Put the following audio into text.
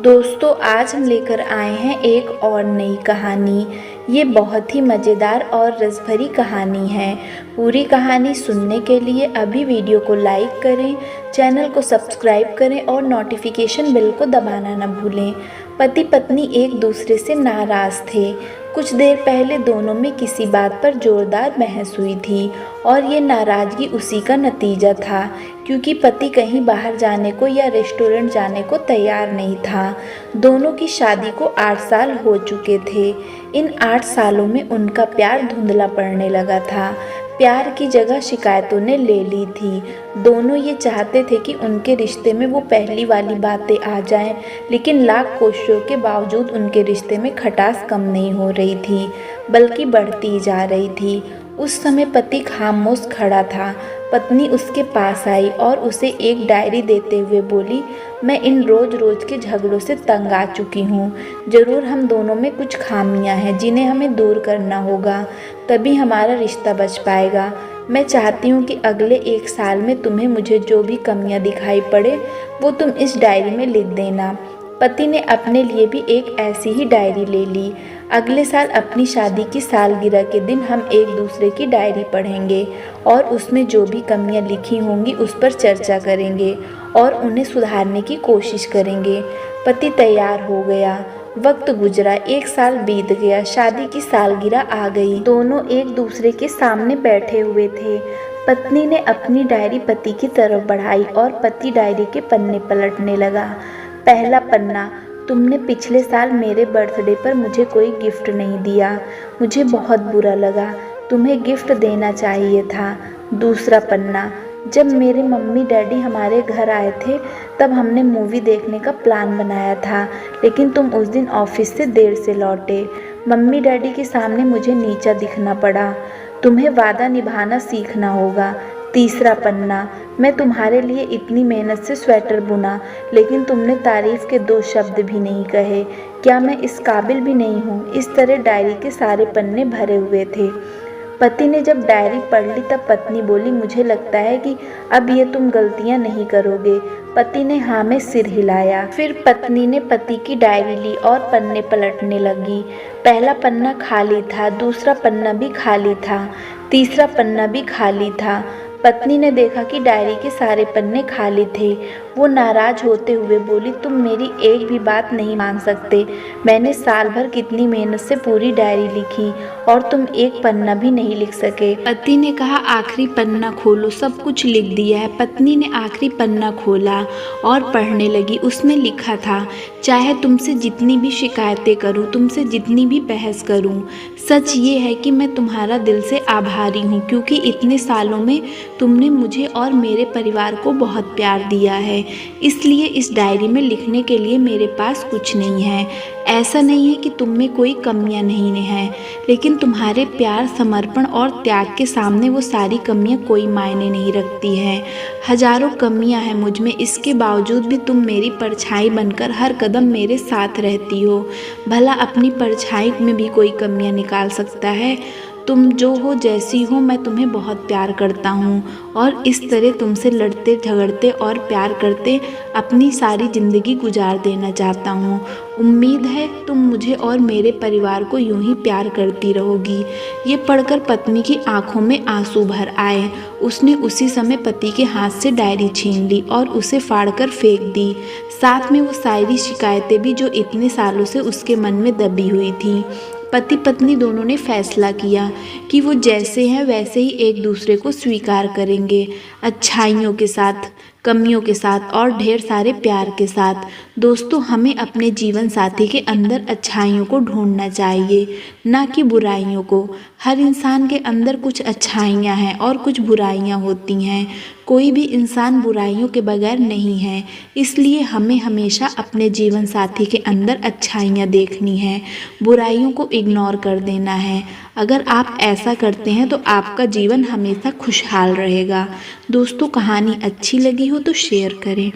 दोस्तों आज हम लेकर आए हैं एक और नई कहानी। ये बहुत ही मज़ेदार और रस भरी कहानी है। पूरी कहानी सुनने के लिए अभी वीडियो को लाइक करें, चैनल को सब्सक्राइब करें और नोटिफिकेशन बेल को दबाना न भूलें। पति पत्नी एक दूसरे से नाराज़ थे। कुछ देर पहले दोनों में किसी बात पर जोरदार बहस हुई थी और ये नाराज़गी उसी का नतीजा था, क्योंकि पति कहीं बाहर जाने को या रेस्टोरेंट जाने को तैयार नहीं था। दोनों की शादी को 8 साल हो चुके थे। इन 8 सालों में उनका प्यार धुंधला पड़ने लगा था। प्यार की जगह शिकायतों ने ले ली थी। दोनों ये चाहते थे कि उनके रिश्ते में वो पहली वाली बातें आ जाएं, लेकिन लाख कोशिशों के बावजूद उनके रिश्ते में खटास कम नहीं हो रही थी, बल्कि बढ़ती जा रही थी। उस समय पति खामोश खड़ा था। पत्नी उसके पास आई और उसे एक डायरी देते हुए बोली, मैं इन रोज़ रोज़ के झगड़ों से तंग आ चुकी हूँ। ज़रूर हम दोनों में कुछ खामियां हैं जिन्हें हमें दूर करना होगा, तभी हमारा रिश्ता बच पाएगा। मैं चाहती हूँ कि अगले 1 साल में तुम्हें मुझे जो भी कमियां दिखाई पड़े वो तुम इस डायरी में लिख देना। पति ने अपने लिए भी एक ऐसी ही डायरी ले ली। अगले साल अपनी शादी की सालगिरह के दिन हम एक दूसरे की डायरी पढ़ेंगे और उसमें जो भी कमियां लिखी होंगी उस पर चर्चा करेंगे और उन्हें सुधारने की कोशिश करेंगे। पति तैयार हो गया। वक्त गुजरा, 1 साल बीत गया, शादी की सालगिरह आ गई। दोनों एक दूसरे के सामने बैठे हुए थे। पत्नी ने अपनी डायरी पति की तरफ बढ़ाई और पति डायरी के पन्ने पलटने लगा। पहला पन्ना, तुमने पिछले साल मेरे बर्थडे पर मुझे कोई गिफ्ट नहीं दिया। मुझे बहुत बुरा लगा, तुम्हें गिफ्ट देना चाहिए था। दूसरा पन्ना, जब मेरे मम्मी डैडी हमारे घर आए थे तब हमने मूवी देखने का प्लान बनाया था, लेकिन तुम उस दिन ऑफिस से देर से लौटे। मम्मी डैडी के सामने मुझे नीचा दिखना पड़ा। तुम्हें वादा निभाना सीखना होगा। तीसरा पन्ना, मैं तुम्हारे लिए इतनी मेहनत से स्वेटर बुना, लेकिन तुमने तारीफ़ के 2 शब्द भी नहीं कहे। क्या मैं इस काबिल भी नहीं हूँ? इस तरह डायरी के सारे पन्ने भरे हुए थे। पति ने जब डायरी पढ़ ली तब पत्नी बोली, मुझे लगता है कि अब ये तुम गलतियाँ नहीं करोगे। पति ने हाँ में सिर हिलाया। फिर पत्नी ने पति की डायरी ली और पन्ने पलटने लगी। पहला पन्ना खाली था, दूसरा पन्ना भी खाली था, तीसरा पन्ना भी खाली था। पत्नी ने देखा कि डायरी के सारे पन्ने खाली थे। वो नाराज़ होते हुए बोली, तुम मेरी एक भी बात नहीं मान सकते। मैंने साल भर कितनी मेहनत से पूरी डायरी लिखी और तुम एक पन्ना भी नहीं लिख सके। पति ने कहा, आखिरी पन्ना खोलो, सब कुछ लिख दिया है। पत्नी ने आखिरी पन्ना खोला और पढ़ने लगी। उसमें लिखा था, चाहे तुमसे जितनी भी शिकायतें करूं, तुमसे जितनी भी बहस करूं, सच ये है कि मैं तुम्हारा दिल से आभारी हूं, क्योंकि इतने सालों में तुमने मुझे और मेरे परिवार को बहुत प्यार दिया है। इसलिए इस डायरी में लिखने के लिए मेरे पास कुछ नहीं है। ऐसा नहीं है कि तुम में कोई कमियां नहीं हैं, लेकिन तुम्हारे प्यार, समर्पण और त्याग के सामने वो सारी कमियां कोई मायने नहीं रखती हैं। हजारों कमियां हैं मुझ में, इसके बावजूद भी तुम मेरी परछाई बनकर हर कदम मेरे साथ रहती हो। भला अपनी परछाई में भी कोई कमियां निकाल सकता है? तुम जो हो, जैसी हो, मैं तुम्हें बहुत प्यार करता हूँ और इस तरह तुमसे लड़ते झगड़ते और प्यार करते अपनी सारी ज़िंदगी गुजार देना चाहता हूँ। उम्मीद है तुम मुझे और मेरे परिवार को यूं ही प्यार करती रहोगी। ये पढ़कर पत्नी की आंखों में आंसू भर आए। उसने उसी समय पति के हाथ से डायरी छीन ली और उसे फाड़कर फेंक दी, साथ में वो सारी शिकायतें भी जो इतने सालों से उसके मन में दबी हुई थी। पति पत्नी दोनों ने फैसला किया कि वो जैसे हैं वैसे ही एक दूसरे को स्वीकार करेंगे, अच्छाइयों के साथ, कमियों के साथ और ढेर सारे प्यार के साथ। दोस्तों, हमें अपने जीवन साथी के अंदर अच्छाइयों को ढूंढना चाहिए, ना कि बुराइयों को। हर इंसान के अंदर कुछ अच्छाइयाँ हैं और कुछ बुराइयाँ होती हैं। कोई भी इंसान बुराइयों के बगैर नहीं है। इसलिए हमें हमेशा अपने जीवन साथी के अंदर अच्छाइयाँ देखनी है, बुराइयों को इग्नोर कर देना है। अगर आप ऐसा करते हैं तो आपका जीवन हमेशा खुशहाल रहेगा। दोस्तों, कहानी अच्छी लगी हो तो शेयर करें।